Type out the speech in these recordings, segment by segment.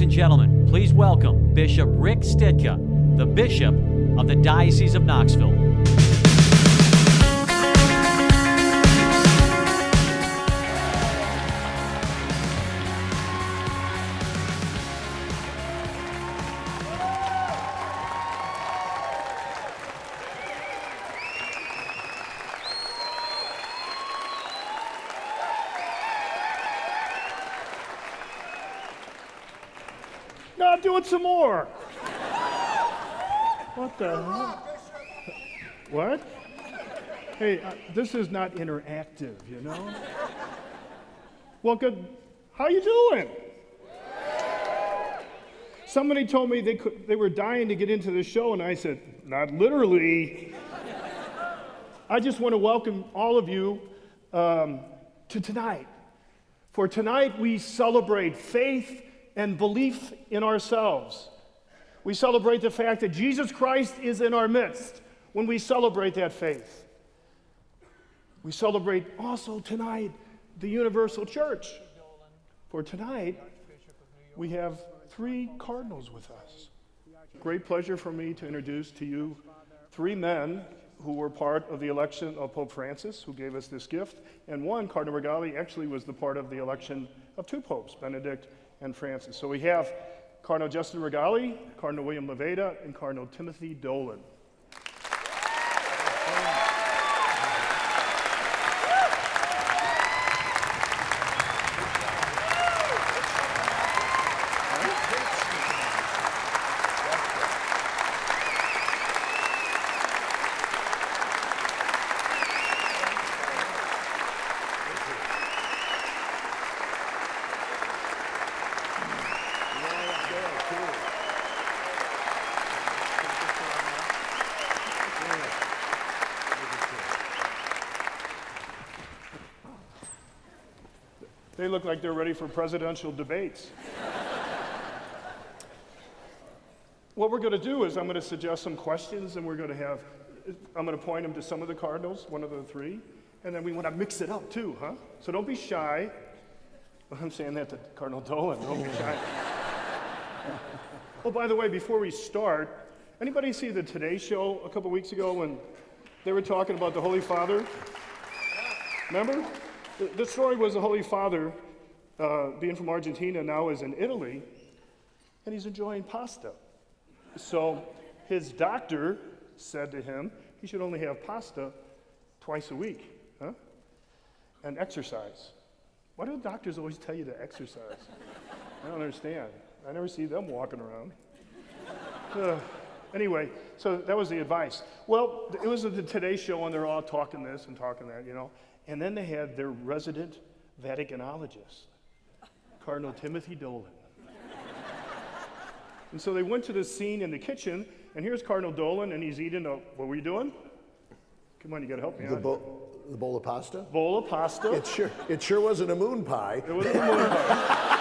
and gentlemen, please welcome Bishop Rick Stitka, the Bishop of the Diocese of Knoxville. No, do it some more. What the hell? What? Hey, this is not interactive, you know? Well, good. How you doing? Somebody told me they were dying to get into the show, and I said, not literally. I just want to welcome all of you to tonight. For tonight we celebrate faith and belief in ourselves. We celebrate the fact that Jesus Christ is in our midst when we celebrate that faith. We celebrate also tonight the universal church. For tonight, we have 3 cardinals with us. Great pleasure for me to introduce to you 3 men who were part of the election of Pope Francis, who gave us this gift, and one, Cardinal Regali, actually was the part of the election of 2 popes, Benedict and Francis. So we have Cardinal Justin Regali, Cardinal William Leveda, and Cardinal Timothy Dolan. They look like they're ready for presidential debates. What we're going to do is I'm going to suggest some questions, and I'm going to point them to some of the cardinals, one of the 3, and then we want to mix it up too, huh? So don't be shy. I'm saying that to Cardinal Dolan, don't be shy. Oh, by the way, before we start, anybody see the Today Show a couple weeks ago when they were talking about the Holy Father? Remember? The story was the Holy Father, being from Argentina, now is in Italy, and he's enjoying pasta. So his doctor said to him he should only have pasta twice a week, huh? And exercise. Why do doctors always tell you to exercise? I don't understand. I never see them walking around. Anyway, so that was the advice. Well, it was the Today Show, and they're all talking this and talking that, you know. And then they had their resident Vaticanologist, Cardinal Timothy Dolan. And so they went to the scene in the kitchen, and here's Cardinal Dolan, and he's eating what were you doing? Come on, you gotta help me out. The bowl of pasta? Bowl of pasta. It sure wasn't a moon pie. It wasn't a moon pie.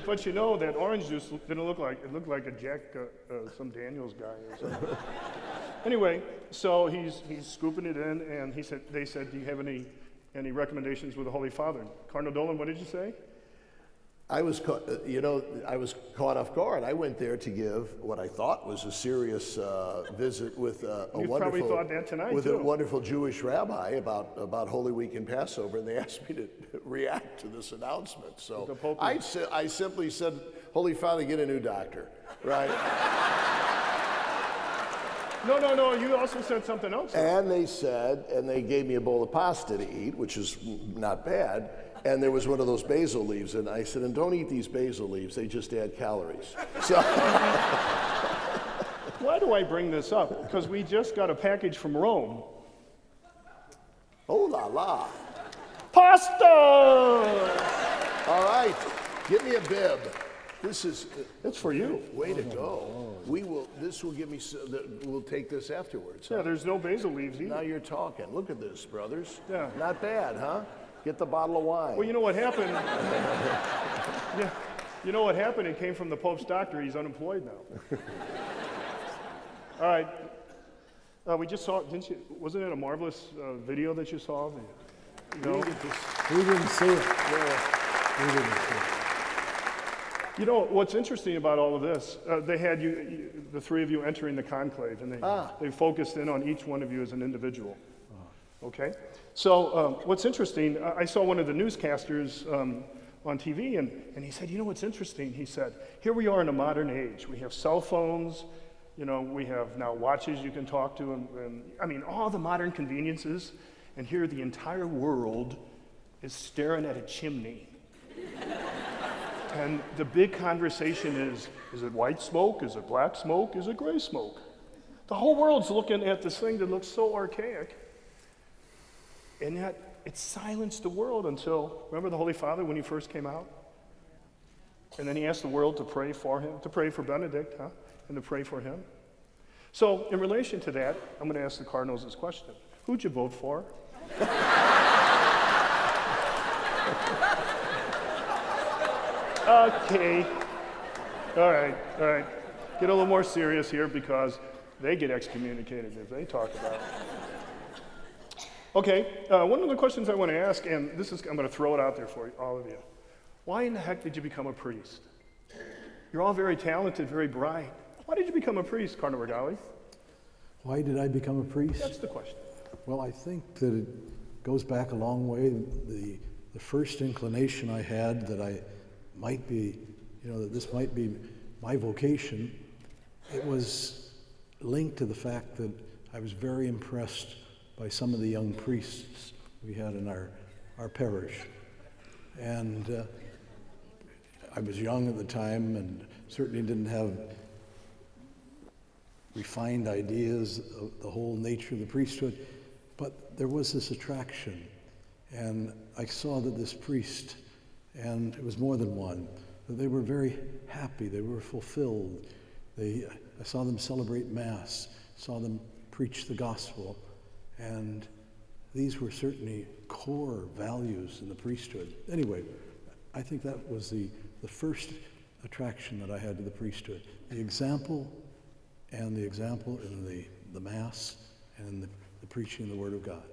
But you know that orange juice didn't look like it looked like some Daniels guy or something. Anyway, so he's scooping it in, and they said, do you have any recommendations with the Holy Father? Cardinal Dolan, what did you say? I was caught off guard. I went there to give what I thought was a serious visit with a wonderful Jewish rabbi about Holy Week and Passover, and they asked me to react to this announcement. So I simply said, Holy Father, get a new doctor, right? No, you also said something else. And they gave me a bowl of pasta to eat, which is not bad. And there was one of those basil leaves, and I said, and don't eat these basil leaves, they just add calories. So why do I bring this up? Because we just got a package from Rome. Oh la la. Pasta! All right, give me a bib. It's for you. Way to go. We'll take this afterwards. Yeah, there's no basil leaves either. Now you're talking. Look at this, brothers. Yeah. Not bad, huh? Get the bottle of wine. Well, you know what happened? Yeah. You know what happened? It came from the Pope's doctor. He's unemployed now. All right. We just saw, wasn't it a marvelous video that you saw? You know? We didn't see it. Yeah. We didn't see it. You know, what's interesting about all of this, they had the three of you entering the conclave, and they focused in on each one of you as an individual. Okay? So what's interesting, I saw one of the newscasters on TV, and he said, you know what's interesting? He said, here we are in a modern age. We have cell phones, you know, we have now watches you can talk to, and I mean, all the modern conveniences, and here the entire world is staring at a chimney. And the big conversation is it white smoke? Is it black smoke? Is it gray smoke? The whole world's looking at this thing that looks so archaic. And yet, it silenced the world until, remember the Holy Father when he first came out? And then he asked the world to pray for him, to pray for Benedict, and to pray for him. So, in relation to that, I'm going to ask the Cardinals this question. Who'd you vote for? Okay. All right. Get a little more serious here because they get excommunicated if they talk about it. Okay, one of the questions I want to ask, and I'm going to throw it out there for all of you. Why in the heck did you become a priest? You're all very talented, very bright. Why did you become a priest, Cardinal Regali? Why did I become a priest? That's the question. Well, I think that it goes back a long way. The first inclination I had that I might be, that this might be my vocation, it was linked to the fact that I was very impressed by some of the young priests we had in our parish. And I was young at the time and certainly didn't have refined ideas of the whole nature of the priesthood, but there was this attraction. And I saw that this priest, and it was more than one, that they were very happy, they were fulfilled. I saw them celebrate Mass, saw them preach the gospel, and these were certainly core values in the priesthood. Anyway, I think that was the first attraction that I had to the priesthood. The example in the Mass and in the preaching of the Word of God.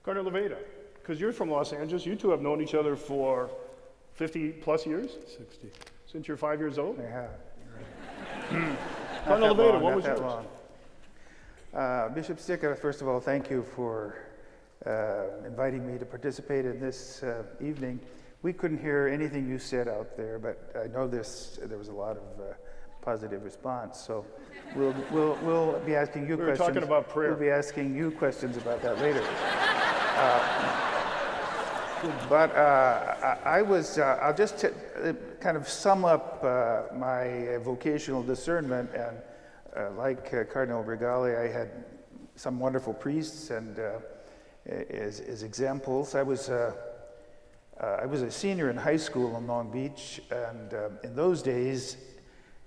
Cardinal Leveda, because you're from Los Angeles, you two have known each other for 50 plus years? 60. Since you're 5 years old? Yeah. Cardinal Leveda, what was yours? Bishop Sticka, first of all, thank you for inviting me to participate in this evening. We couldn't hear anything you said out there, but I know there was a lot of positive response. So we'll be asking you questions. We were talking about prayer. We'll be asking you questions about that later. But I'll just kind of sum up my vocational discernment. And like Cardinal Regali, I had some wonderful priests and as examples. I was a senior in high school in Long Beach, and in those days,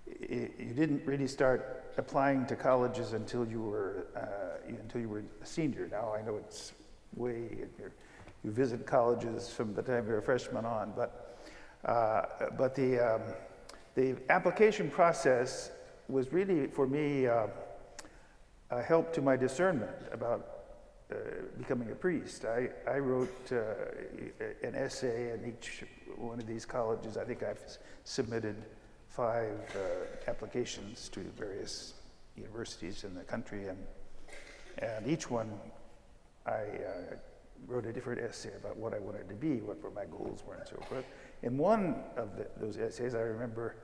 you didn't really start applying to colleges until you were a senior. Now I know it's way you visit colleges from the time you're a freshman on, but the application process was really for me a help to my discernment about becoming a priest. I wrote an essay in each one of these colleges. I think I've submitted 5 applications to various universities in the country, and each one I wrote a different essay about what I wanted to be, what my goals were, and so forth. In one of those essays, I remember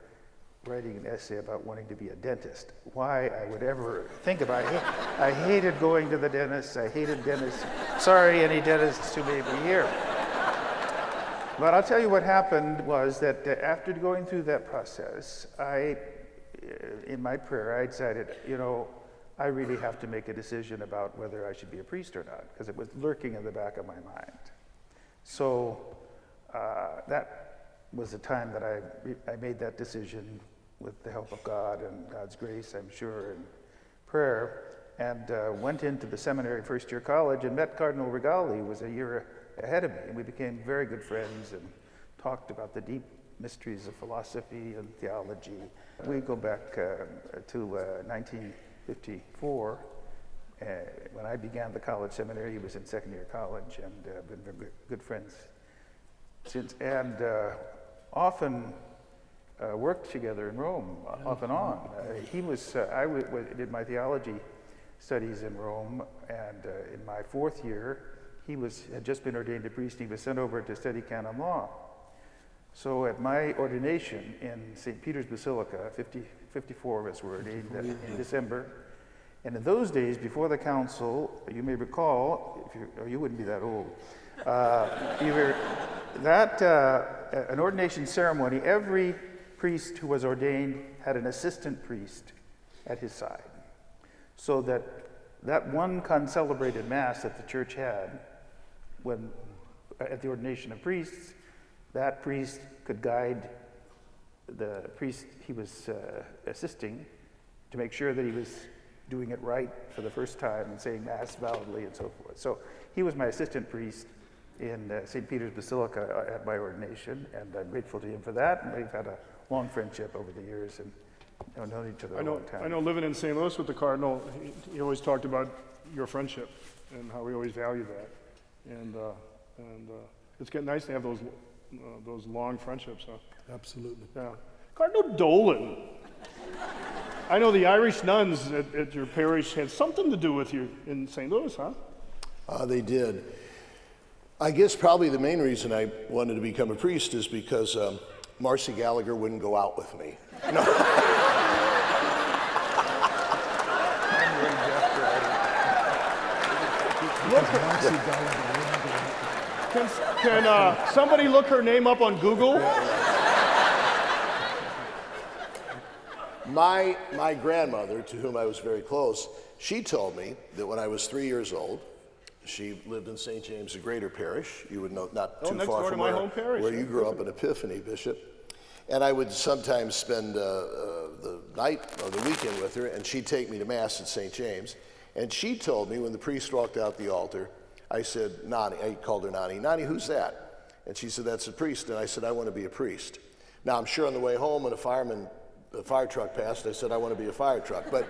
writing an essay about wanting to be a dentist. Why I would ever think about it. I hated going to the dentist. I hated dentists. Sorry, any dentists who may be here. But I'll tell you what happened was that after going through that process, in my prayer, I decided, I really have to make a decision about whether I should be a priest or not, because it was lurking in the back of my mind. So that was the time that I made that decision with the help of God and God's grace, I'm sure, and prayer, and went into the seminary first-year college and met Cardinal Regali, who was a year ahead of me, and we became very good friends and talked about the deep mysteries of philosophy and theology. We go back to 1954, when I began the college seminary, he was in second year college, and been very good friends since, and often worked together in Rome, off and on. I did my theology studies in Rome, and in my fourth year, he had just been ordained a priest. He was sent over to study canon law. So at my ordination in St. Peter's Basilica, 54 of us were ordained in December. And in those days, before the council, you may recall, you wouldn't be that old, an ordination ceremony, every priest who was ordained had an assistant priest at his side. So that one concelebrated mass that the church had at the ordination of priests, that priest could guide the priest he was assisting to make sure that he was doing it right for the first time and saying mass validly and so forth. So he was my assistant priest in St. Peter's Basilica at my ordination, and I'm grateful to him for that. And we've had a long friendship over the years and known each other a long time. I know living in St. Louis with the Cardinal, he always talked about your friendship and how we always value that. And it's getting nice to have those long friendships, huh? Absolutely. Yeah. Cardinal Dolan. I know the Irish nuns at your parish had something to do with you in St. Louis, huh? They did. I guess probably the main reason I wanted to become a priest is because Marcy Gallagher wouldn't go out with me. No. Can somebody look her name up on Google? My grandmother, to whom I was very close, she told me that when I was 3 years old, she lived in St. James, the Greater Parish. You would know, not too far from where you grew up in Epiphany, Bishop. And I would sometimes spend the night or the weekend with her, and she'd take me to Mass at St. James. And she told me when the priest walked out the altar, I said, Nani, I called her Nani. Nani, who's that? And she said, that's a priest. And I said, I want to be a priest. Now, I'm sure on the way home when a fire truck passed, I said, I want to be a fire truck. But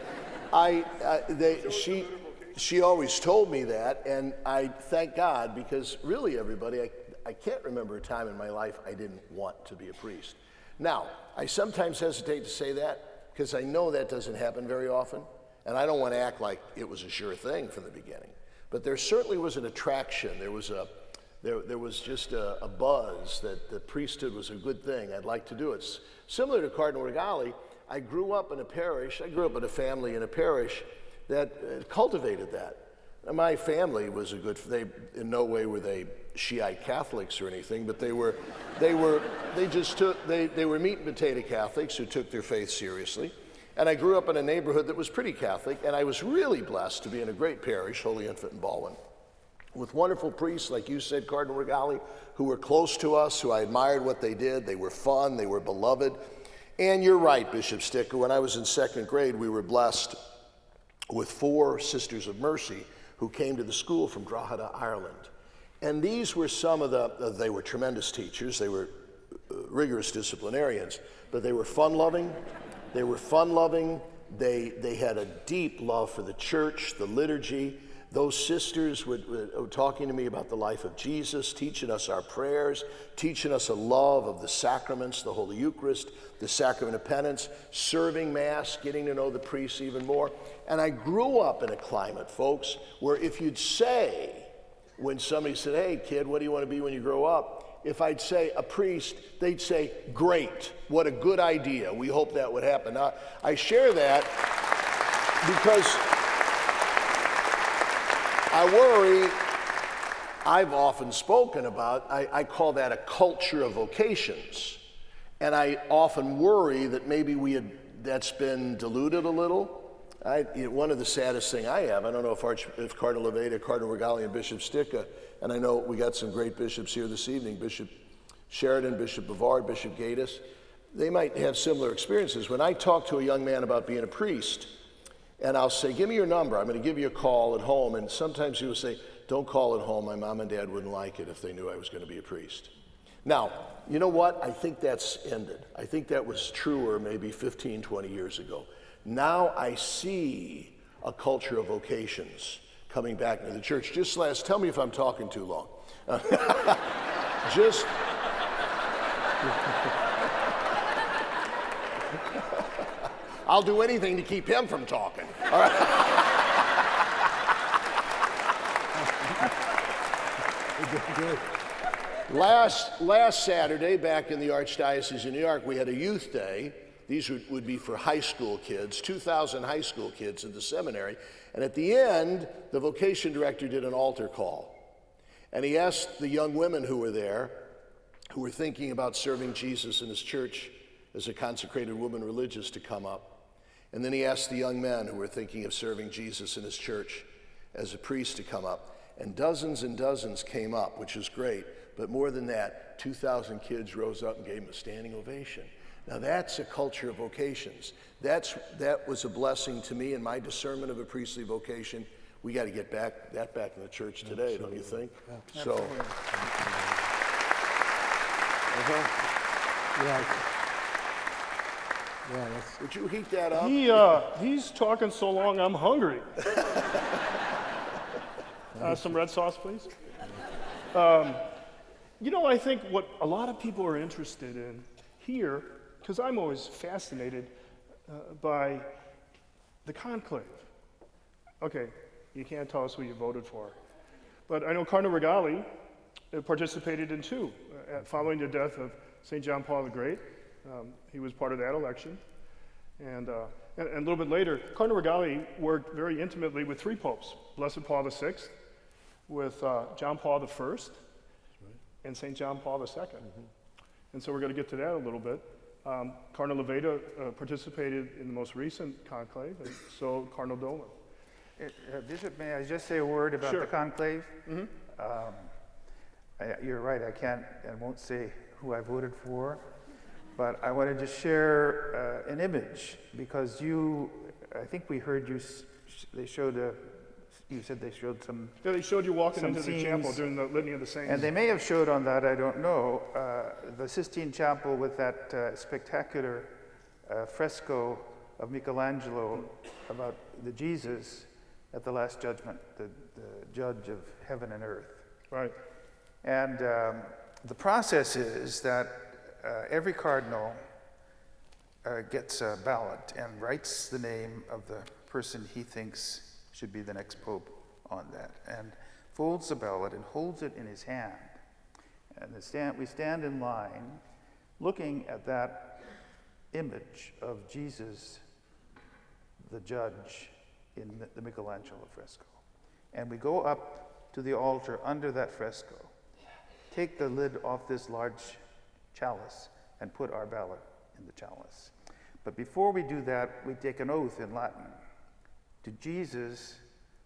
she always told me that, and I thank God, because really, everybody, I can't remember a time in my life I didn't want to be a priest. Now, I sometimes hesitate to say that, because I know that doesn't happen very often, and I don't want to act like it was a sure thing from the beginning. But there certainly was an attraction. There was just a buzz that the priesthood was a good thing. I'd like to do it. Similar to Cardinal Regali, I grew up in a family in a parish that cultivated that. My family was in no way were they Shiite Catholics or anything, but they were meat and potato Catholics who took their faith seriously. And I grew up in a neighborhood that was pretty Catholic, and I was really blessed to be in a great parish, Holy Infant in Baldwin, with wonderful priests, like you said, Cardinal Regali, who were close to us, who I admired what they did. They were fun, they were beloved. And you're right, Bishop Sticker, when I was in second grade, we were blessed with 4 Sisters of Mercy who came to the school from Drogheda, Ireland. And these were some of they were tremendous teachers, they were rigorous disciplinarians, but they were fun-loving, they had a deep love for the church, the liturgy. Those sisters were talking to me about the life of Jesus, teaching us our prayers, teaching us a love of the sacraments, the Holy Eucharist, the sacrament of penance, serving Mass, getting to know the priests even more. And I grew up in a climate, folks, where if you'd say, when somebody said, hey, kid, what do you want to be when you grow up? If I'd say a priest, they'd say, great, what a good idea. We hope that would happen. Now, I share that because I worry, I've often spoken about, I call that a culture of vocations. And I often worry that maybe that's been diluted a little. One of the saddest thing I have, I don't know if Cardinal Leveda, Cardinal Regali, and Bishop Sticca, and I know we got some great bishops here this evening, Bishop Sheridan, Bishop Bavard, Bishop Gaddis, they might have similar experiences. When I talk to a young man about being a priest, and I'll say, give me your number, I'm going to give you a call at home, and sometimes he will say, don't call at home, my mom and dad wouldn't like it if they knew I was going to be a priest. Now, you know what? I think that's ended. I think that was truer maybe 15, 20 years ago. Now I see a culture of vocations coming back into the church. Tell me if I'm talking too long. Just, I'll do anything to keep him from talking. All right. Last Saturday, back in the Archdiocese of New York, we had a youth day. These would be for high school kids, 2,000 high school kids at the seminary. And at the end, the vocation director did an altar call. And he asked the young women who were there, who were thinking about serving Jesus in his church as a consecrated woman religious, to come up. And then he asked the young men who were thinking of serving Jesus in his church as a priest to come up. And dozens came up, which is great. But more than that, 2,000 kids rose up and gave him a standing ovation. Now that's a culture of vocations. That was a blessing to me in my discernment of a priestly vocation. We got to get that back in the church today, don't you think? Absolutely. So. Would you heat that up? He's talking so long, I'm hungry. Some red sauce, please. I think what a lot of people are interested in here, because I'm always fascinated by the conclave. Okay, you can't tell us who you voted for. But I know Cardinal Regali participated in two, following the death of St. John Paul the Great. He was part of that election. And a little bit later, Cardinal Regali worked very intimately with three popes, Blessed Paul VI, with John Paul I, and St. John Paul II. Mm-hmm. And so we're going to get to that a little bit. Cardinal Leveda participated in the most recent conclave, and so Cardinal Dolan. Bishop, may I just say a word about the conclave? Mm-hmm. You're right, I can't and won't say who I voted for, but I wanted to share an image, because I think we heard you, you said they showed some. Yeah, they showed you walking into scenes, the chapel during the Litany of the Saints. And they may have showed on that, I don't know, the Sistine Chapel with that spectacular fresco of Michelangelo about the Jesus at the Last Judgment, the judge of heaven and earth. Right. And the process is that every cardinal gets a ballot and writes the name of the person he thinks should be the next pope on that, and folds the ballot and holds it in his hand. And we stand in line looking at that image of Jesus, the judge, in the Michelangelo fresco. And we go up to the altar under that fresco, take the lid off this large chalice, and put our ballot in the chalice. But before we do that, we take an oath in Latin. To Jesus,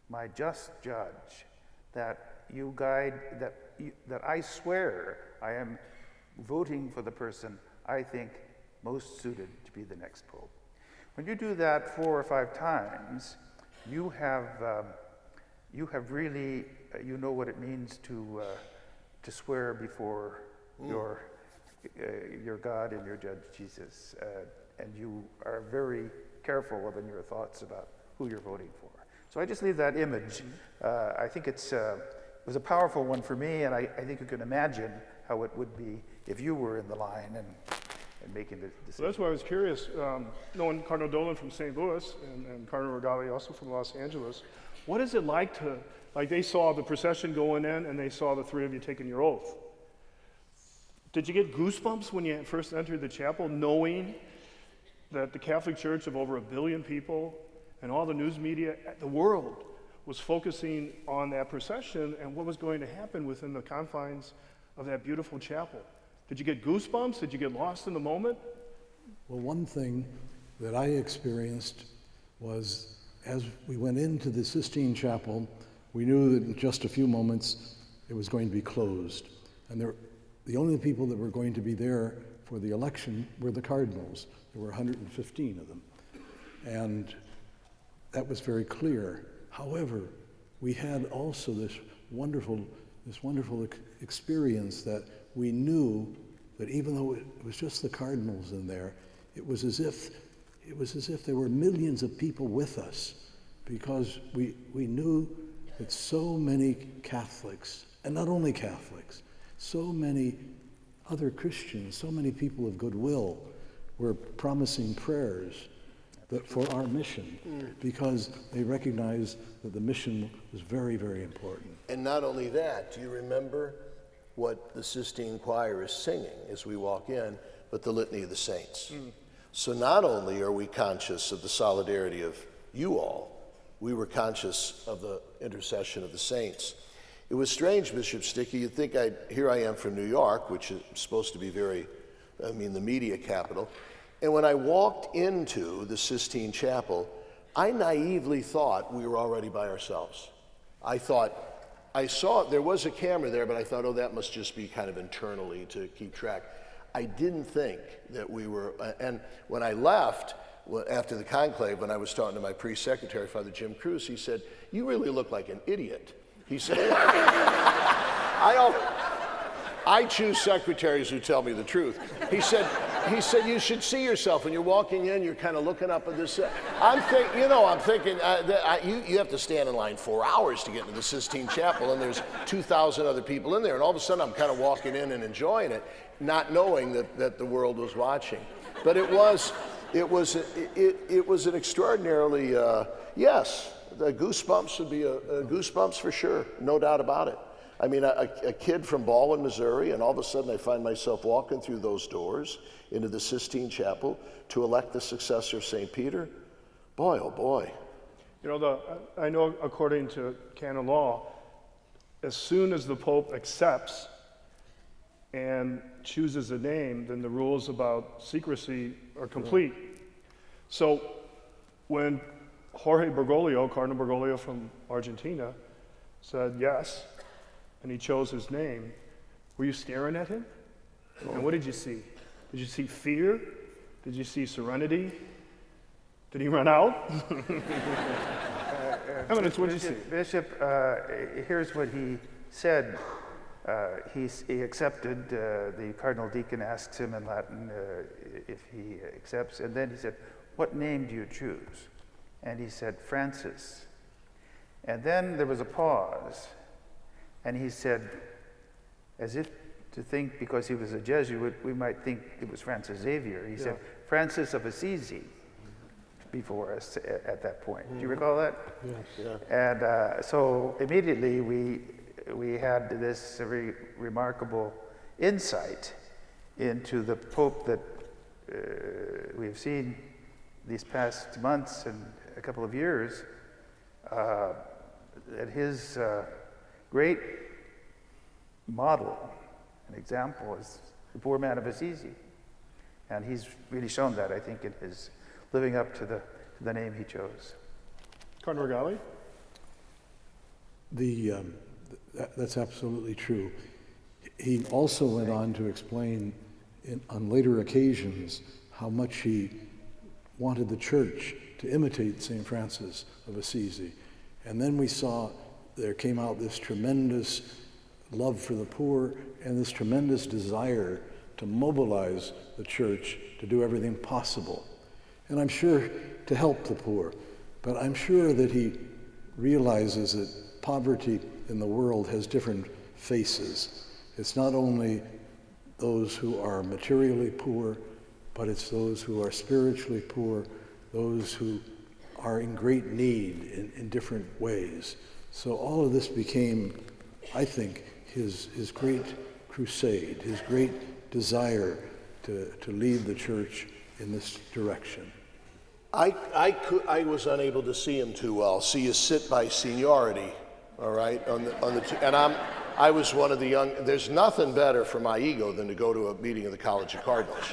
my just judge, that I swear I am voting for the person I think most suited to be the next pope. When you do that 4 or 5 times, you have really, you know what it means to swear before your God and your judge Jesus, and you are very careful in your thoughts about who you're voting for. So I just leave that image. I think it was a powerful one for me, and I think you can imagine how it would be if you were in the line and making the decision. So that's why I was curious, knowing Cardinal Dolan from St. Louis and Cardinal Regali also from Los Angeles, what is it like they saw the procession going in and they saw the three of you taking your oath. Did you get goosebumps when you first entered the chapel, knowing that the Catholic Church of over 1 billion people and all the news media, the world, was focusing on that procession and what was going to happen within the confines of that beautiful chapel? Did you get goosebumps? Did you get lost in the moment? Well, one thing that I experienced was, as we went into the Sistine Chapel, we knew that in just a few moments it was going to be closed. And the only people that were going to be there for the election were the cardinals. There were 115 of them. And that was very clear. However, we had also this wonderful experience that we knew that even though it was just the cardinals in there, it was as if there were millions of people with us because we knew that so many Catholics, and not only Catholics, so many other Christians, so many people of goodwill were promising prayers for our mission, because they recognized that the mission was very, very important. And not only that, do you remember what the Sistine Choir is singing as we walk in, but the Litany of the Saints? So not only are we conscious of the solidarity of you all, we were conscious of the intercession of the saints. It was strange, Bishop Sticky. You'd think here I am from New York, which is supposed to be the media capital. And when I walked into the Sistine Chapel, I naively thought we were already by ourselves. I saw there was a camera there, but I thought, oh, that must just be kind of internally to keep track. I didn't think that we were, and when I left, after the conclave, when I was talking to my priest secretary, Father Jim Cruz, he said, "You really look like an idiot." He said, I choose secretaries who tell me the truth. He said, you should see yourself when you're walking in, you're kind of looking up at this. I'm thinking, you have to stand in line 4 hours to get into the Sistine Chapel, and there's 2,000 other people in there, and all of a sudden I'm kind of walking in and enjoying it, not knowing that the world was watching. But it was an extraordinarily, yes, the goosebumps would be a goosebumps for sure, no doubt about it. I mean, a kid from Baldwin, Missouri, and all of a sudden I find myself walking through those doors into the Sistine Chapel to elect the successor of St. Peter. Boy, oh boy. You know, I know according to canon law, as soon as the Pope accepts and chooses a name, then the rules about secrecy are complete. So when Jorge Bergoglio, Cardinal Bergoglio from Argentina, said yes, and he chose his name, were you staring at him? And what did you see? Did you see fear? Did you see serenity? Did he run out? Eminence, what did you see? Bishop, here's what he said. He accepted, the cardinal deacon asks him in Latin if he accepts, and then he said, "What name do you choose?" And he said, "Francis." And then there was a pause, and he said, as if to think because he was a Jesuit, we might think it was Francis Xavier. He said, "Francis of Assisi," before us at that point. Do you recall that? Yes. Yeah. And so immediately we had this very remarkable insight into the Pope that we've seen these past months and a couple of years, that his great model and example is the poor man of Assisi. And he's really shown that, I think, in his living up to the name he chose. Cardinal Regali? That's absolutely true. He also went on to explain on later occasions how much he wanted the church to imitate St. Francis of Assisi. And then we saw there came out this tremendous love for the poor and this tremendous desire to mobilize the church to do everything possible. And I'm sure to help the poor, but I'm sure that he realizes that poverty in the world has different faces. It's not only those who are materially poor, but it's those who are spiritually poor, those who are in great need in different ways. So all of this became, I think, his great crusade, his great desire to lead the church in this direction. I was unable to see him too well. See, you sit by seniority, all right, and I was one of the young. There's nothing better for my ego than to go to a meeting of the College of Cardinals,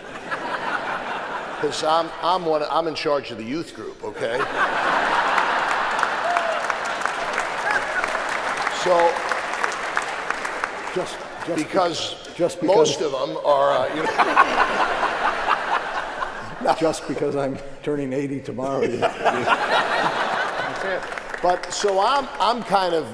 because I'm in charge of the youth group, okay? So just because most of them are, Just because I'm turning 80 tomorrow. But so I'm kind of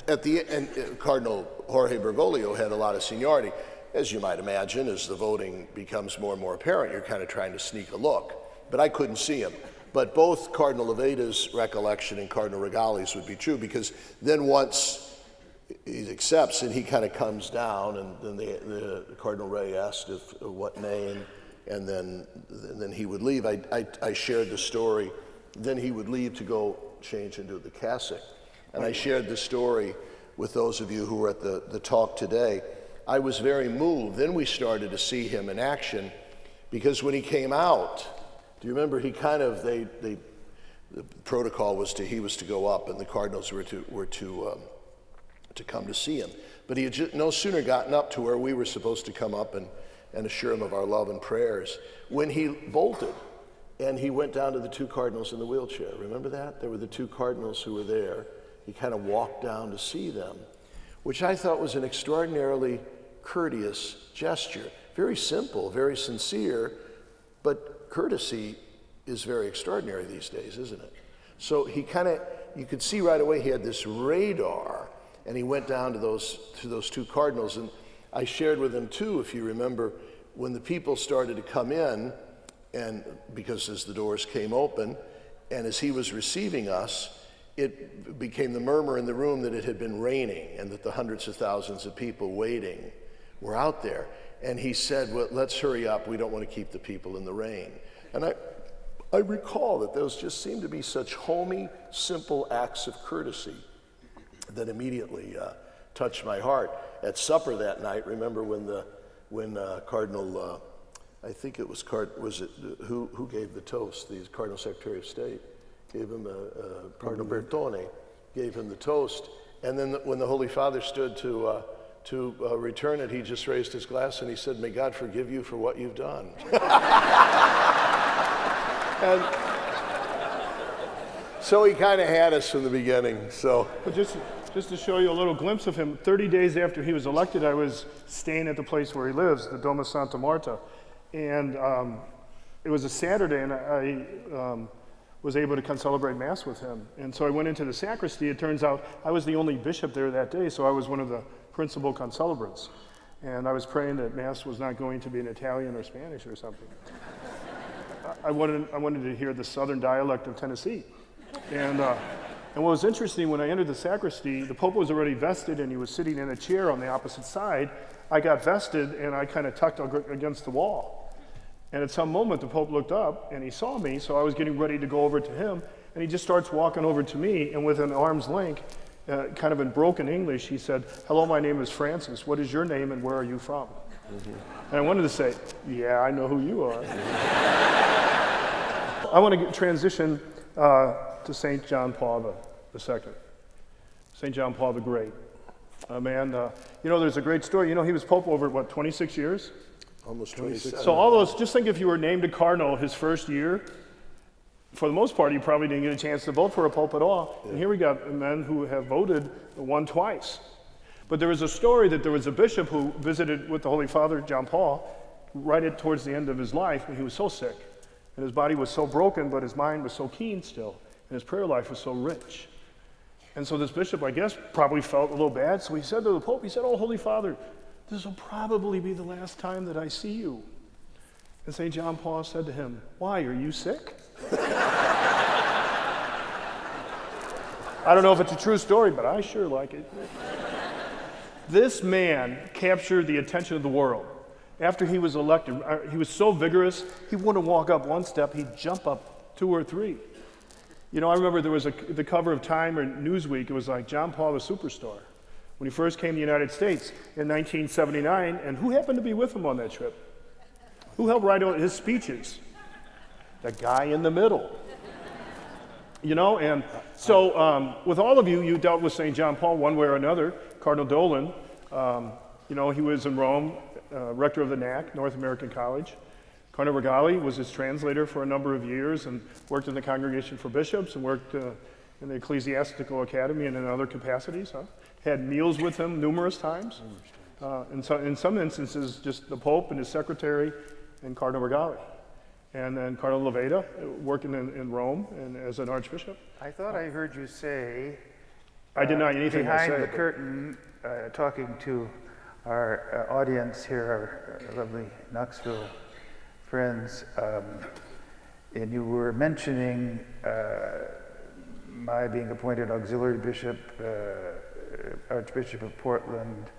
at the end. Cardinal Jorge Bergoglio had a lot of seniority, as you might imagine. As the voting becomes more and more apparent, you're kind of trying to sneak a look. But I couldn't see him. But both Cardinal Loveda's recollection and Cardinal Regali's would be true, because then once he accepts and he kind of comes down, and then the Cardinal Ray asked what name, and then he would leave. I shared the story. Then he would leave to go change into the cassock. And I shared the story with those of you who were at the talk today. I was very moved. Then we started to see him in action, because when he came out, do you remember he kind of, the protocol was he was to go up, and the Cardinals were to come to see him. But he had no sooner gotten up to where we were supposed to come up and assure him of our love and prayers, when he bolted. And he went down to the two cardinals in the wheelchair. Remember that? There were the two cardinals who were there. He kind of walked down to see them, which I thought was an extraordinarily courteous gesture. Very simple, very sincere, but courtesy is very extraordinary these days, isn't it? So he kind of, you could see right away he had this radar, and he went down to those two cardinals. And I shared with him too, if you remember, when the people started to come in, and because as the doors came open, and as he was receiving us, it became the murmur in the room that it had been raining, and that the hundreds of thousands of people waiting were out there. And he said, well, let's hurry up. We don't want to keep the people in the rain. And I recall that those just seemed to be such homey, simple acts of courtesy that immediately touched my heart. At supper that night, remember when Cardinal, I think it was who gave the toast? The Cardinal Secretary of State gave him Cardinal Bertone gave him the toast, and then when the Holy Father stood to return it, he just raised his glass and he said, "May God forgive you for what you've done." And so he kind of had us from the beginning. So, but just to show you a little glimpse of him, 30 days after he was elected, I was staying at the place where he lives, the Doma Santa Marta, and it was a Saturday, and I was able to come celebrate Mass with him. And so I went into the sacristy. It turns out I was the only bishop there that day, so I was one of the principal concelebrants. And I was praying that Mass was not going to be in Italian or Spanish or something. I wanted to hear the southern dialect of Tennessee. And what was interesting, when I entered the sacristy, the Pope was already vested and he was sitting in a chair on the opposite side. I got vested and I kind of tucked against the wall. And at some moment, the Pope looked up and he saw me, so I was getting ready to go over to him, and he just starts walking over to me, and with an arm's length, kind of in broken English, he said, "Hello, my name is Francis. What is your name and where are you from?" Mm-hmm. And I wanted to say, "Yeah, I know who you are." I want to transition to St. John Paul II, St. John Paul the Great. There's a great story. He was Pope over, 26 years? Almost 26. So all those, just think if you were named a cardinal his first year, for the most part, you probably didn't get a chance to vote for a pope at all. Yeah. And here we got men who have voted, won twice. But there was a story that there was a bishop who visited with the Holy Father, John Paul, right towards the end of his life when he was so sick. And his body was so broken, but his mind was so keen still. And his prayer life was so rich. And so this bishop, I guess, probably felt a little bad. So he said to the Pope, he said, "Oh, Holy Father, this will probably be the last time that I see you." And St. John Paul said to him, "Why, are you sick?" I don't know if it's a true story, but I sure like it. This man captured the attention of the world. After he was elected, he was so vigorous, he wouldn't walk up one step, he'd jump up 2 or 3. I remember there was the cover of Time or Newsweek, it was like John Paul the Superstar. When he first came to the United States in 1979, and who happened to be with him on that trip? Who helped write his speeches? The guy in the middle. And so with all of you, you dealt with St. John Paul one way or another. Cardinal Dolan, he was in Rome, rector of the NAC, North American College. Cardinal Regali was his translator for a number of years and worked in the Congregation for Bishops and worked in the Ecclesiastical Academy and in other capacities. Had meals with him numerous times. In some instances, just the Pope and his secretary and Cardinal Regali. And then Cardinal Loveda, working in Rome and as an archbishop. I thought I heard you say, I deny anything I say. Behind the curtain, talking to our audience here, our lovely Knoxville friends, and you were mentioning my being appointed auxiliary bishop, Archbishop of Portland,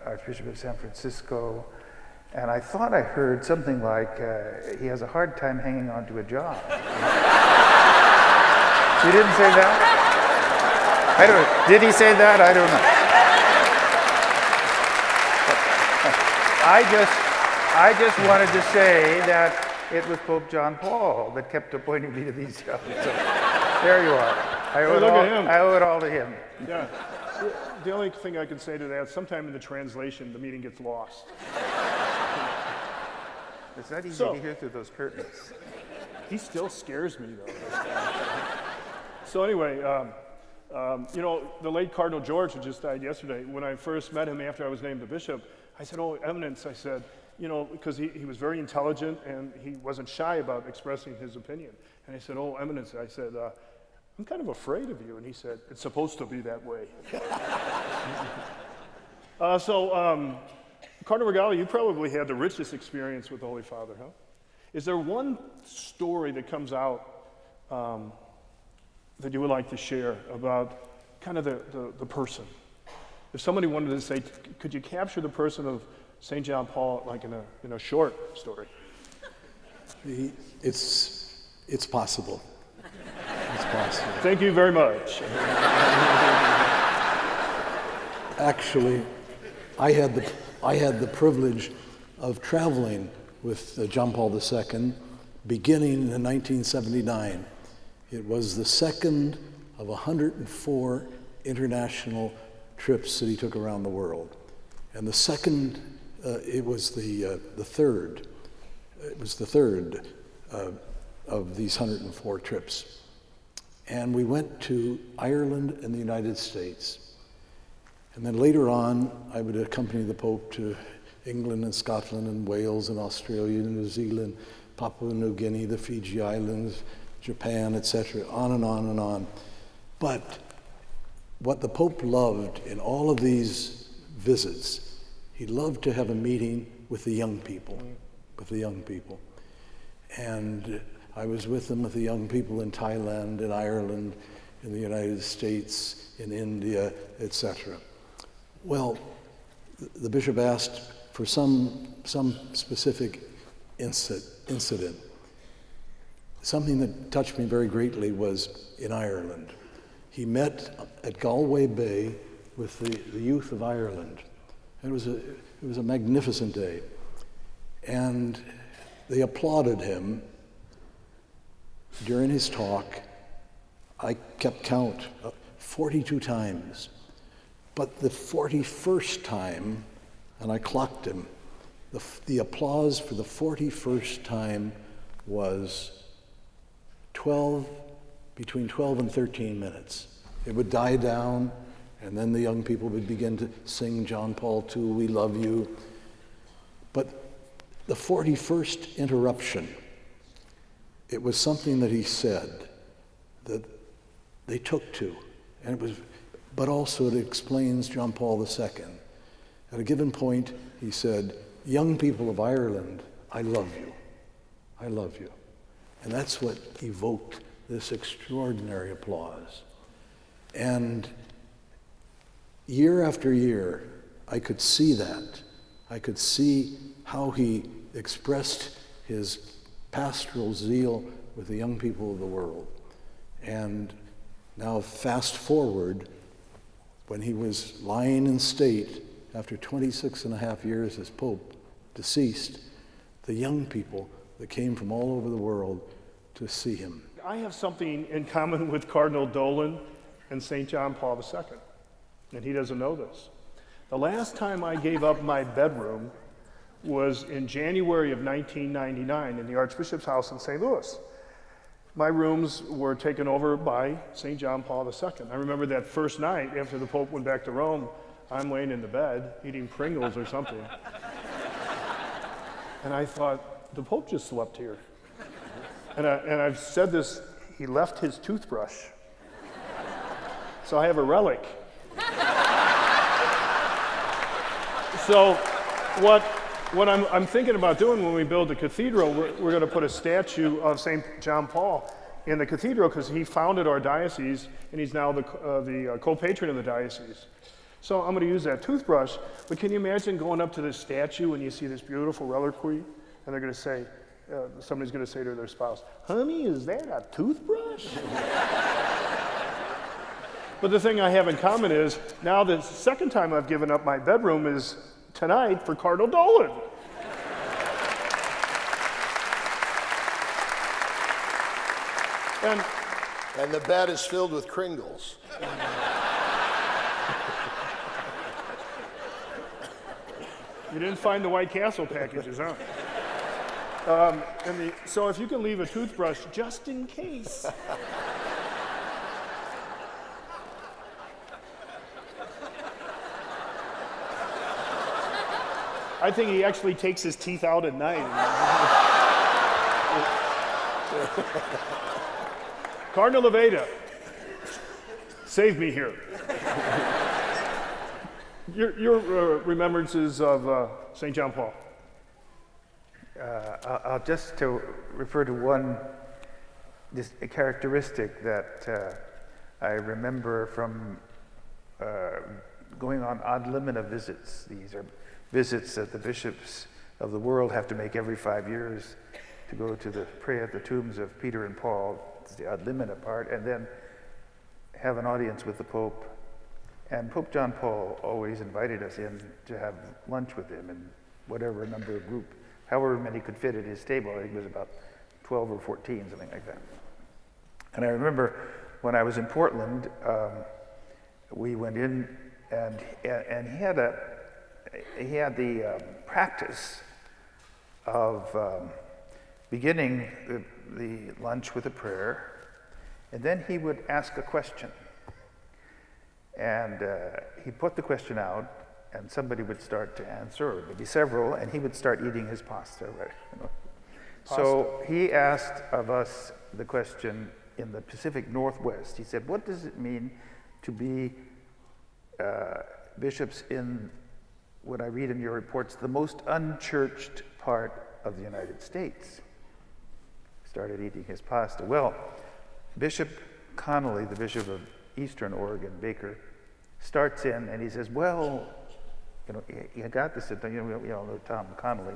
Archbishop of San Francisco, and I thought I heard something like he has a hard time hanging on to a job. You didn't say that? I don't know. Did he say that? I don't know. I just wanted to say that it was Pope John Paul that kept appointing me to these jobs. So there you are. I owe it all to him. Yeah. The only thing I can say to that, sometime in the translation, the meeting gets lost. It's not easy to hear through those curtains. He still scares me, though. So anyway, the late Cardinal George, who just died yesterday, when I first met him after I was named the bishop, I said, "Oh, Eminence," I said, because he was very intelligent and he wasn't shy about expressing his opinion. And I said, "Oh, Eminence," I said, "I'm kind of afraid of you." And he said, "It's supposed to be that way." Cardinal Regale, you probably had the richest experience with the Holy Father, huh? Is there one story that comes out that you would like to share about kind of the person? If somebody wanted to say, could you capture the person of St. John Paul like in a short story? It's possible. It's possible. Thank you very much. Actually, I had the privilege of traveling with John Paul II beginning in 1979. It was the second of 104 international trips that he took around the world. And the second, it was the third. It was the third of these 104 trips. And we went to Ireland and the United States. And then later on, I would accompany the Pope to England and Scotland and Wales and Australia and New Zealand, Papua New Guinea, the Fiji Islands, Japan, etc., on and on and on. But what the Pope loved in all of these visits, he loved to have a meeting with the young people, And I was with him with the young people in Thailand, in Ireland, in the United States, in India, etc. Well, the bishop asked for some specific incident. Something that touched me very greatly was in Ireland. He met at Galway Bay with the youth of Ireland. It was a magnificent day. And they applauded him during his talk. I kept count 42 times. But the 41st time, and I clocked him, the applause for the 41st time was between 12 and 13 minutes. It would die down, and then the young people would begin to sing John Paul II, We Love You. But the 41st interruption, it was something that he said that they took to, but also it explains John Paul II. At a given point, he said, "Young people of Ireland, I love you. I love you." And that's what evoked this extraordinary applause. And year after year, I could see that. I could see how he expressed his pastoral zeal with the young people of the world. And now fast forward, when he was lying in state after 26 and a half years as Pope, deceased, the young people that came from all over the world to see him. I have something in common with Cardinal Dolan and St. John Paul II, and he doesn't know this. The last time I gave up my bedroom was in January of 1999 in the Archbishop's house in St. Louis. My rooms were taken over by St. John Paul II. I remember that first night after the Pope went back to Rome, I'm laying in the bed eating Pringles or something. And I thought, the Pope just slept here. And I've said this, he left his toothbrush. So I have a relic. So What I'm thinking about doing when we build the cathedral, we're going to put a statue of St. John Paul in the cathedral because he founded our diocese and he's now the co-patron of the diocese. So I'm going to use that toothbrush, but can you imagine going up to this statue and you see this beautiful reliquary and they're going to say, somebody's going to say to their spouse, "Honey, is that a toothbrush?" But the thing I have in common is now the second time I've given up my bedroom is tonight for Cardinal Dolan. And the bed is filled with Kringles. You didn't find the White Castle packages, huh? So if you can leave a toothbrush just in case. I think he actually takes his teeth out at night. Cardinal of Ada, save me here. Your remembrances of St. John Paul. I'll just to refer to one a characteristic that I remember from going on ad limina visits. These are visits that the bishops of the world have to make every 5 years to go to pray at the tombs of Peter and Paul. It's the ad limina part, and then have an audience with the Pope. And Pope John Paul always invited us in to have lunch with him in whatever number of group, however many could fit at his table. I think it was about 12 or 14, something like that. And I remember when I was in Portland, we went in and he had the practice of beginning the lunch with a prayer, and then he would ask a question. And he put the question out, and somebody would start to answer, or maybe several, and he would start eating his pasta. Right? So he asked of us the question in the Pacific Northwest. He said, "What does it mean to be bishops in what I read in your reports, the most unchurched part of the United States?" Started eating his pasta. Well, Bishop Connolly, the Bishop of Eastern Oregon, Baker, starts in and he says, "Well, you got this, we all know Tom Connolly."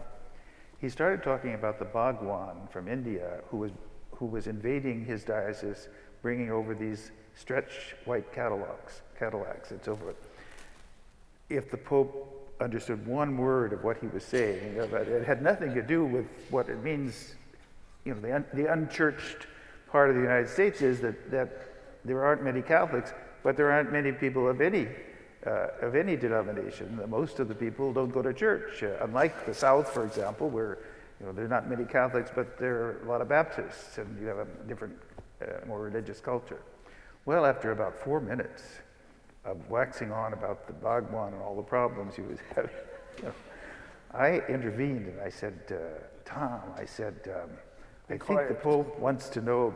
He started talking about the Bhagwan from India who was invading his diocese, bringing over these stretch white Cadillacs and so forth. If the Pope understood one word of what he was saying, it had nothing to do with what it means. The unchurched part of the United States is that there aren't many Catholics, but there aren't many people of any denomination. Most of the people don't go to church, unlike the South, for example, where there are not many Catholics, but there are a lot of Baptists, and you have a different, more religious culture. Well, after about 4 minutes of waxing on about the Bhagwan and all the problems he was having, I intervened and I said, "Tom, I think the Pope wants to know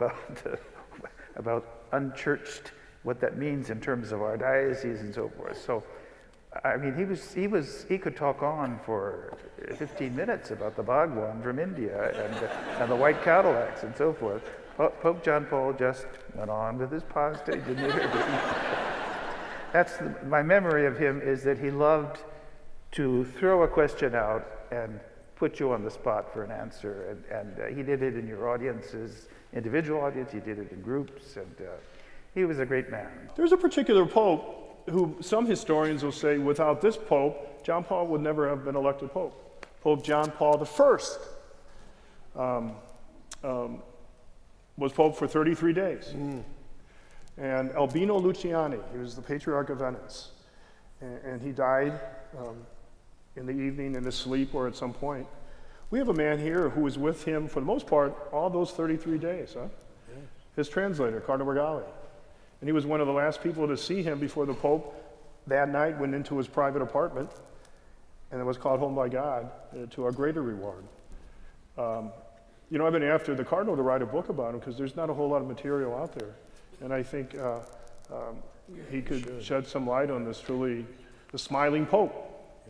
about unchurched, what that means in terms of our diocese and so forth." So, I mean, he could talk on for 15 minutes about the Bhagwan from India and the white Cadillacs and so forth. Pope John Paul just went on with his pasta. He didn't That's my memory of him, is that he loved to throw a question out and put you on the spot for an answer. And he did it in your audiences, individual audience, he did it in groups, and he was a great man. There's a particular pope who some historians will say without this pope, John Paul would never have been elected pope. Pope John Paul I was pope for 33 days. And Albino Luciani, he was the Patriarch of Venice, and he died in the evening in his sleep or at some point. We have a man here who was with him for the most part all those 33 days, huh? Yeah. His translator, Cardinal Regali. And he was one of the last people to see him before the Pope that night went into his private apartment and was called home by God to a greater reward. I've been after the Cardinal to write a book about him because there's not a whole lot of material out there. And I think he could shed some light on this truly, the smiling Pope.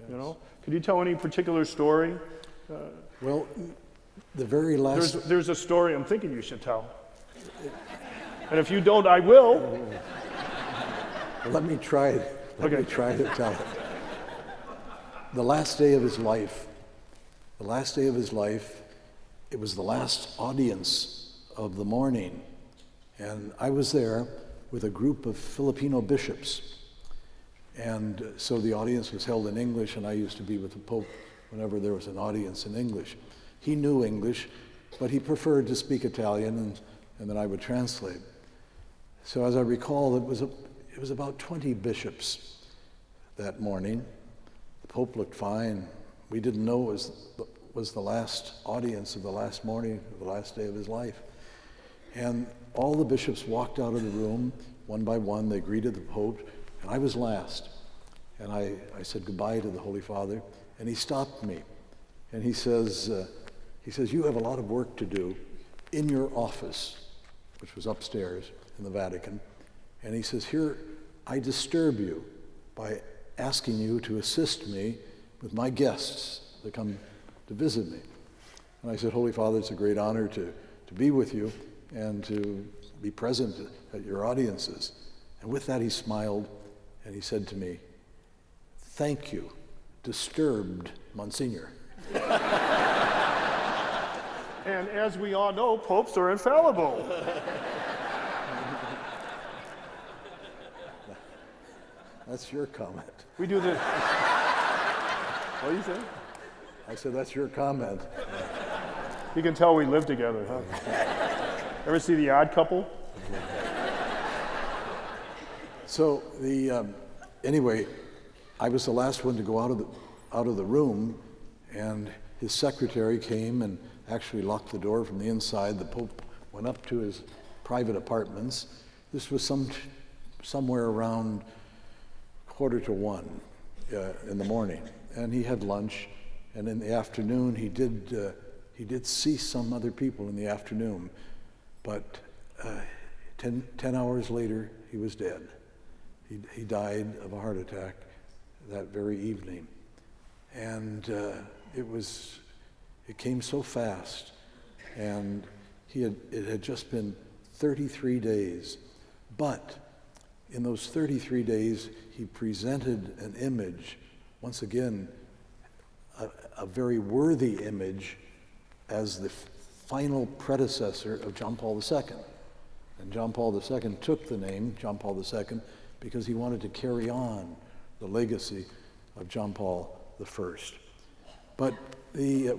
You know, could you tell any particular story? Well, the very last. There's a story I'm thinking you should tell, and if you don't, I will. Let me try. Let me try to tell it. The last day of his life. The last day of his life. It was the last audience of the morning, and I was there with a group of Filipino bishops. And so the audience was held in English, and I used to be with the Pope whenever there was an audience in English. He knew English, but he preferred to speak Italian, and then I would translate. So as I recall, it was about 20 bishops that morning. The Pope looked fine. We didn't know it was the last audience of the last morning, of the last day of his life. And all the bishops walked out of the room, one by one. They greeted the Pope, and I was last. And I said goodbye to the Holy Father, and he stopped me. And he says, you have a lot of work to do in your office, which was upstairs in the Vatican. And he says, here, I disturb you by asking you to assist me with my guests that come to visit me. And I said, Holy Father, it's a great honor to be with you and to be present at your audiences. And with that, he smiled, and he said to me, thank you, disturbed Monsignor. And as we all know, popes are infallible. That's your comment. We do the... What do you say? I said, that's your comment. You can tell we live together, huh? Ever see The Odd Couple? So anyway, I was the last one to go out of the room, and his secretary came and actually locked the door from the inside. The Pope went up to his private apartments. This was somewhere around 1:45 in the morning, and he had lunch. And in the afternoon, he did see some other people in the afternoon, but 10 hours later, he was dead. He died of a heart attack that very evening. And it came so fast, and it had just been 33 days. But in those 33 days, he presented an image, once again, a very worthy image as the final predecessor of John Paul II. And John Paul II took the name John Paul II because he wanted to carry on the legacy of John Paul I. But the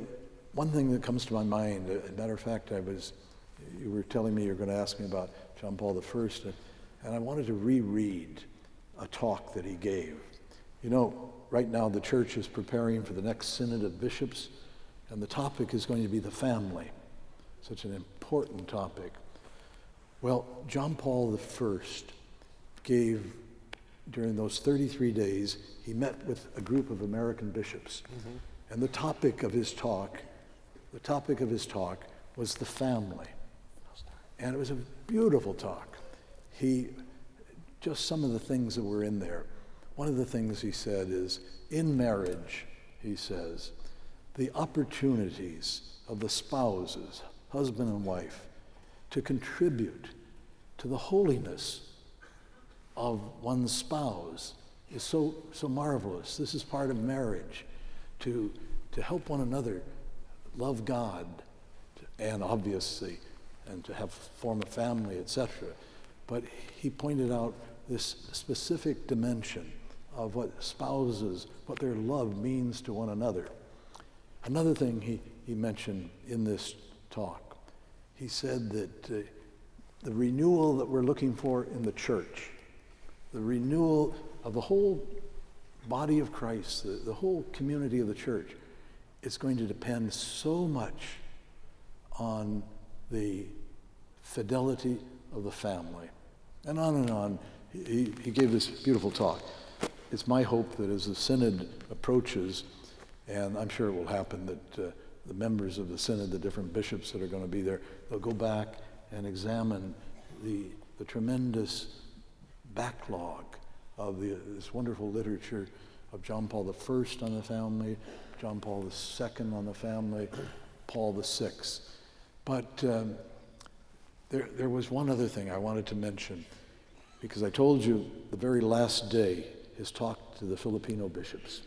one thing that comes to my mind, as a matter of fact, you were telling me you were going to ask me about John Paul I, and I wanted to reread a talk that he gave. You know, right now the church is preparing for the next Synod of Bishops, and the topic is going to be the family. Such an important topic. Well, John Paul I gave, during those 33 days, he met with a group of American bishops. Mm-hmm. And the topic of his talk was the family. And it was a beautiful talk. Just some of the things that were in there. One of the things he said is, in marriage, he says, the opportunities of the spouses, husband and wife, to contribute to the holiness of one's spouse is so marvelous. This is part of marriage, to help one another love God, and obviously, and to form a family, etc. But he pointed out this specific dimension of what spouses, what their love means to one another. Another thing he mentioned in this talk, he said that the renewal that we're looking for in the church, the renewal of the whole body of Christ, the whole community of the church, is going to depend so much on the fidelity of the family. And on and on. He gave this beautiful talk. It's my hope that as the Synod approaches, and I'm sure it will happen, that the members of the Synod, the different bishops that are going to be there, they'll go back and examine the tremendous backlog of this wonderful literature of John Paul I on the family, John Paul II on the family, Paul VI. But there was one other thing I wanted to mention, because I told you the very last day his talk to the Filipino bishops.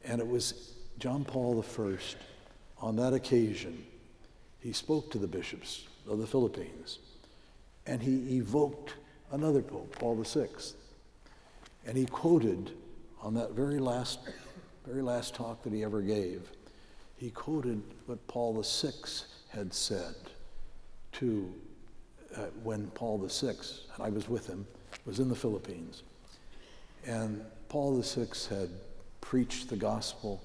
And it was John Paul I, on that occasion, he spoke to the bishops of the Philippines, and he evoked another pope, Paul VI. And he quoted, on that very last talk that he ever gave, he quoted what Paul VI had said to when Paul VI, and I was with him, was in the Philippines. And Paul VI had preached the gospel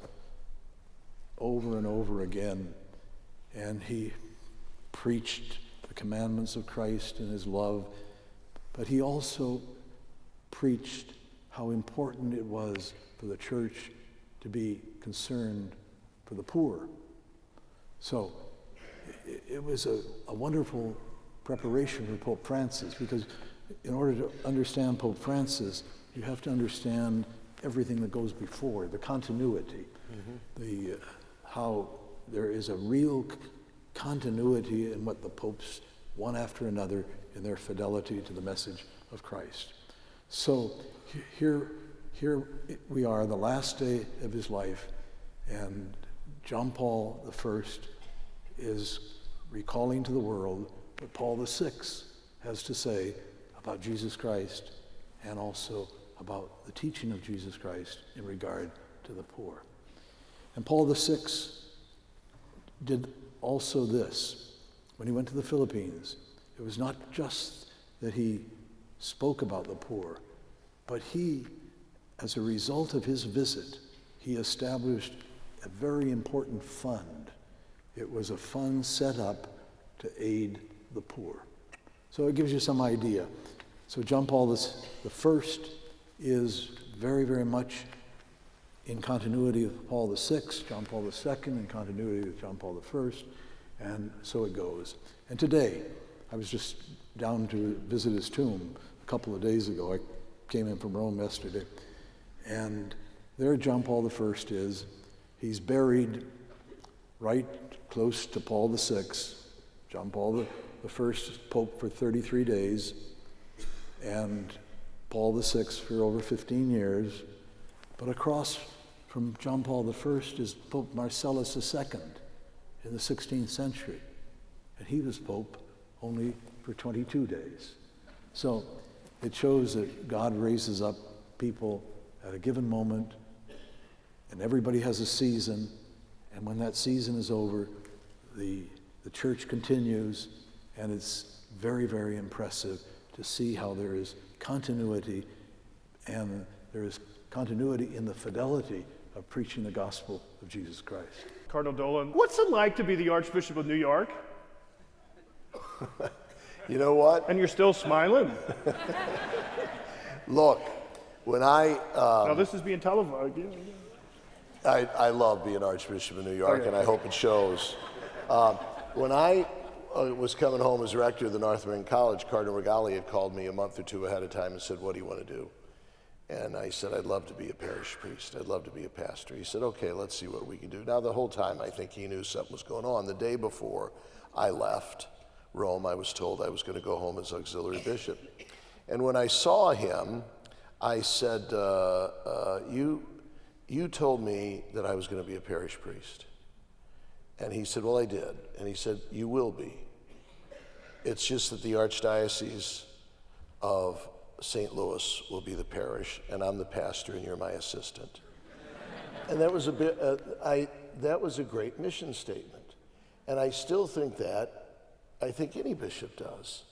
over and over again, and he preached the commandments of Christ and his love, but he also preached how important it was for the church to be concerned for the poor. So it was a wonderful preparation for Pope Francis, because in order to understand Pope Francis, you have to understand everything that goes before, the continuity, how there is a real continuity in what the popes, one after another, in their fidelity to the message of Christ. So here we are, the last day of his life, and John Paul I is recalling to the world what Paul VI has to say about Jesus Christ, and also about the teaching of Jesus Christ in regard to the poor. And Paul VI did also this. When he went to the Philippines, it was not just that he spoke about the poor, but he, as a result of his visit, he established a very important fund. It was a fund set up to aid the poor. So it gives you some idea. So John Paul I is very, very much in continuity with Paul VI, John Paul II in continuity with John Paul I, and so it goes. And today, I was just down to visit his tomb a couple of days ago. I came in from Rome yesterday, and there John Paul I is. He's buried right close to Paul VI. John Paul I Pope for 33 days, and Paul VI for over 15 years. But across from John Paul I is Pope Marcellus II in the 16th century, and he was Pope only for 22 days. So it shows that God raises up people at a given moment, and everybody has a season, and when that season is over, the church continues, and it's very, very impressive to see how there is continuity, and there is continuity in the fidelity of preaching the gospel of Jesus Christ. Cardinal Dolan, what's it like to be the Archbishop of New York? You know what? And you're still smiling? Look, when now this is being televised. I love being Archbishop of New York, and I hope it shows. When I was coming home as rector of the North American College, Cardinal Regali had called me a month or two ahead of time and said, "What do you want to do?" And I said, "I'd love to be a parish priest. I'd love to be a pastor." He said, "Okay, let's see what we can do." Now, the whole time, I think he knew something was going on. The day before I left Rome, I was told I was going to go home as auxiliary bishop. And when I saw him, I said, you told me that I was going to be a parish priest. And he said, "Well, I did." And he said, "You will be. It's just that the Archdiocese of St. Louis will be the parish, and I'm the pastor, and you're my assistant." And that was that was a great mission statement. And I still think that. I think any bishop does.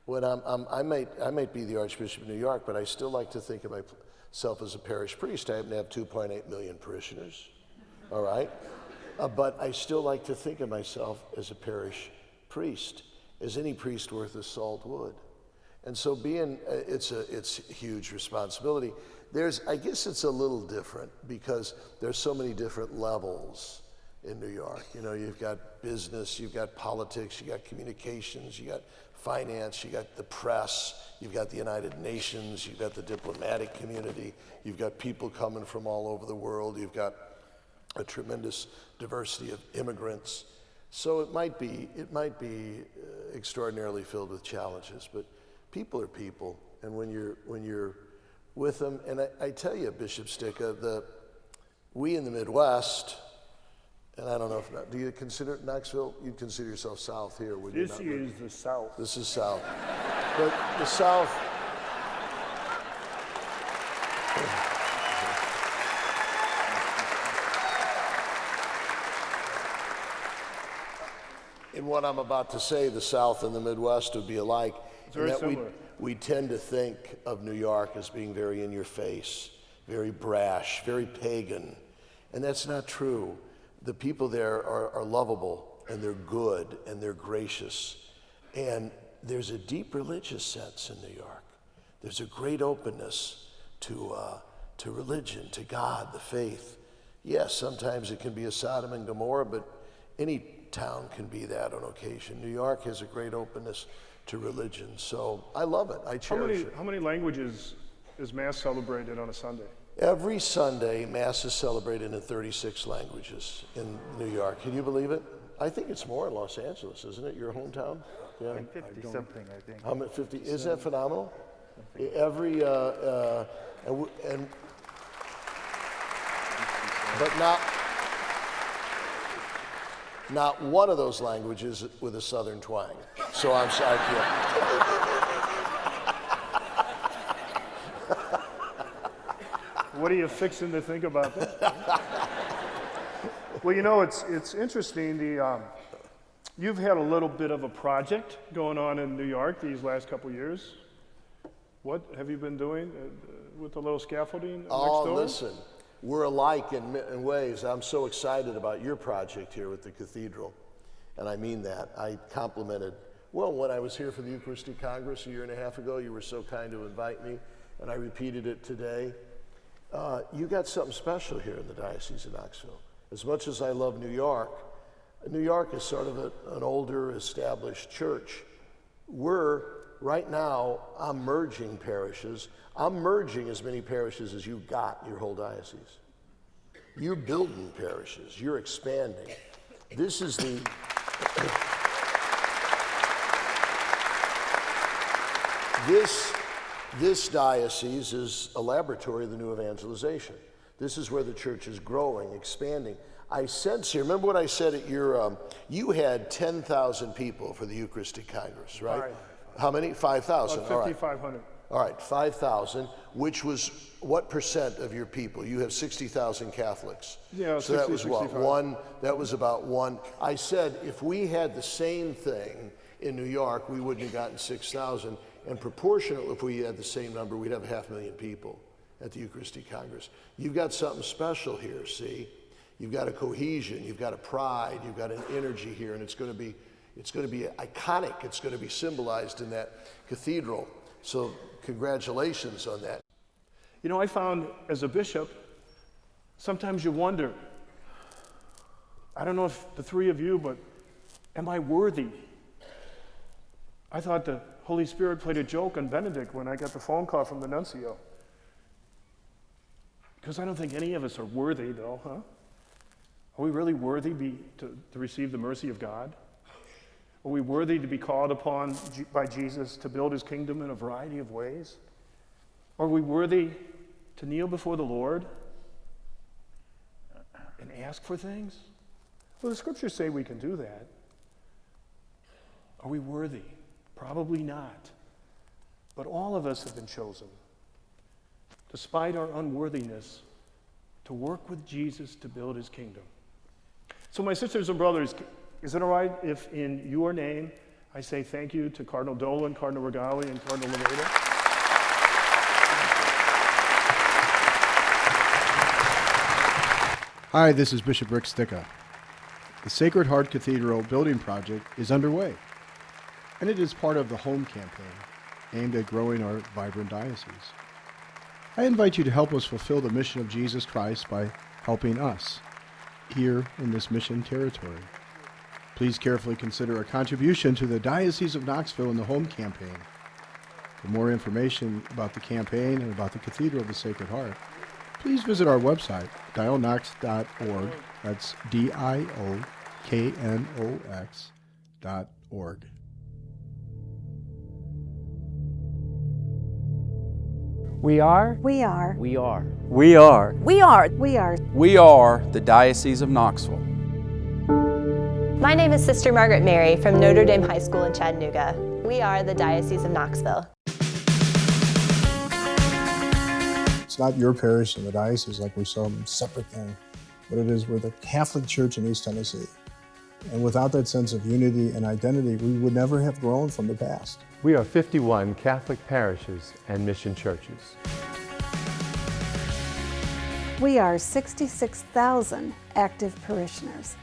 When I might be the Archbishop of New York, but I still like to think of myself as a parish priest. I happen to have 2.8 million parishioners, all right? But I still like to think of myself as a parish priest, as any priest worth his salt would. And so it's a huge responsibility. I guess it's a little different because there's so many different levels in New York. You know, you've got business, you've got politics, you got communications, you got finance, you got the press, you've got the United Nations, you've got the diplomatic community, you've got people coming from all over the world, you've got a tremendous diversity of immigrants. So it might be extraordinarily filled with challenges, but people are people, and when you're with them, and I tell you, Bishop Sticka, we in the Midwest, and I don't know if do you consider Knoxville? You'd consider yourself South here, would you? This is the South. This is South, but the South. In what I'm about to say, the South and the Midwest would be alike. It's very similar. We tend to think of New York as being very in your face, very brash, very pagan, and that's not true. The people there are lovable, and they're good, and they're gracious, and there's a deep religious sense in New York. There's a great openness to religion, to God, the faith. Yes, sometimes it can be a Sodom and Gomorrah, but any town can be that on occasion. New York has a great openness to religion, so I love it. I cherish it. How many languages is Mass celebrated on a Sunday? Every Sunday, Mass is celebrated in 36 languages in New York. Can you believe it? I think it's more in Los Angeles, isn't it? Your hometown? Yeah. Like 50 something, I think. How many? 50? Is that phenomenal? Every but not one of those languages with a Southern twang. So I'm sorry. What are you fixing to think about that? Well, you know, it's interesting. You've had a little bit of a project going on in New York these last couple years. What have you been doing with the little scaffolding next door? Oh, listen, we're alike in ways. I'm so excited about your project here with the cathedral, and I mean that. I complimented, well, when I was here for the Eucharistic Congress a year and a half ago, you were so kind to invite me, and I repeated it today. You got something special here in the Diocese of Knoxville. As much as I love New York is sort of an older, established church. Right now, I'm merging parishes. I'm merging as many parishes as you got in your whole diocese. You're building parishes. You're expanding. This is the... This diocese is a laboratory of the new evangelization. This is where the church is growing, expanding. I sense here, remember what I said at your, you had 10,000 people for the Eucharistic Congress, right? How many? 5,000. 5,500. All right, 5,000, which was what percent of your people? You have 60,000 Catholics. Yeah, so 60, that was 65. what, one? That was about one. I said if we had the same thing in New York, we wouldn't have gotten 6,000. And proportionately, if we had the same number, we'd have 500,000 people at the Eucharistic Congress. You've got something special here, see? You've got a cohesion, you've got a pride, you've got an energy here, and it's going to be iconic. It's going to be symbolized in that cathedral. So congratulations on that. You know, I found as a bishop, sometimes you wonder, I don't know if the three of you, but am I worthy? I thought the Holy Spirit played a joke on Benedict when I got the phone call from the nuncio. Because I don't think any of us are worthy, though, huh? Are we really worthy to receive the mercy of God? Are we worthy to be called upon by Jesus to build his kingdom in a variety of ways? Are we worthy to kneel before the Lord and ask for things? Well, the scriptures say we can do that. Are we worthy? Probably not. But all of us have been chosen, despite our unworthiness, to work with Jesus to build his kingdom. So my sisters and brothers, is it all right if in your name I say thank you to Cardinal Dolan, Cardinal Regali, and Cardinal Levada? Hi, this is Bishop Rick Sticka. The Sacred Heart Cathedral building project is underway, and it is part of the Home campaign aimed at growing our vibrant diocese. I invite you to help us fulfill the mission of Jesus Christ by helping us here in this mission territory. Please carefully consider a contribution to the Diocese of Knoxville in the Home Campaign. For more information about the campaign and about the Cathedral of the Sacred Heart, please visit our website, dioknox.org. That's dioknox.org. We are. We are. We are. We are. We are. We are. We are the Diocese of Knoxville. My name is Sister Margaret Mary from Notre Dame High School in Chattanooga. We are the Diocese of Knoxville. It's not your parish and the diocese like we're some separate thing, but it is we're the Catholic Church in East Tennessee. And without that sense of unity and identity, we would never have grown from the past. We are 51 Catholic parishes and mission churches. We are 66,000 active parishioners.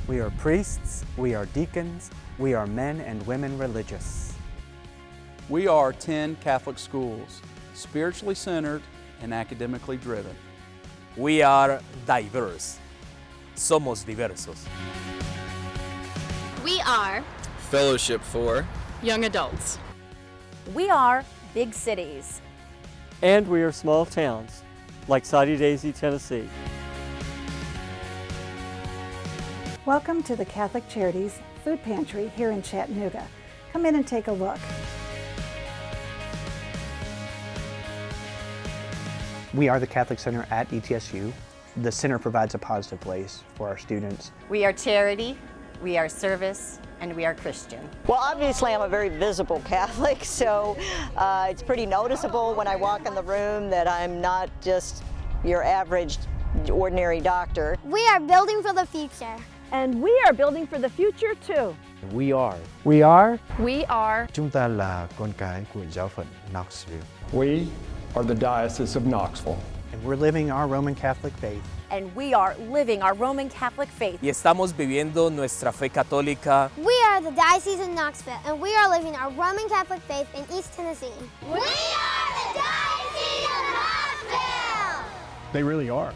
We are priests, we are deacons, we are men and women religious. We are 10 Catholic schools, spiritually centered and academically driven. We are diverse. Somos diversos. We are Fellowship for young adults. We are big cities. And we are small towns, like Soddy Daisy, Tennessee. Welcome to the Catholic Charities Food Pantry here in Chattanooga. Come in and take a look. We are the Catholic Center at ETSU. The center provides a positive place for our students. We are charity, we are service, and we are Christian. Well, obviously I'm a very visible Catholic, so it's pretty noticeable when I walk in the room that I'm not just your average ordinary doctor. We are building for the future. And we are building for the future too. We are. We are. We are. Chúng ta là con cái của giáo phận Knoxville. We are the Diocese of Knoxville. And we're living our Roman Catholic faith. And we are living our Roman Catholic faith. Y estamos viviendo nuestra fe católica. We are the Diocese of Knoxville, and we are living our Roman Catholic faith in East Tennessee. We are the Diocese of Knoxville! They really are.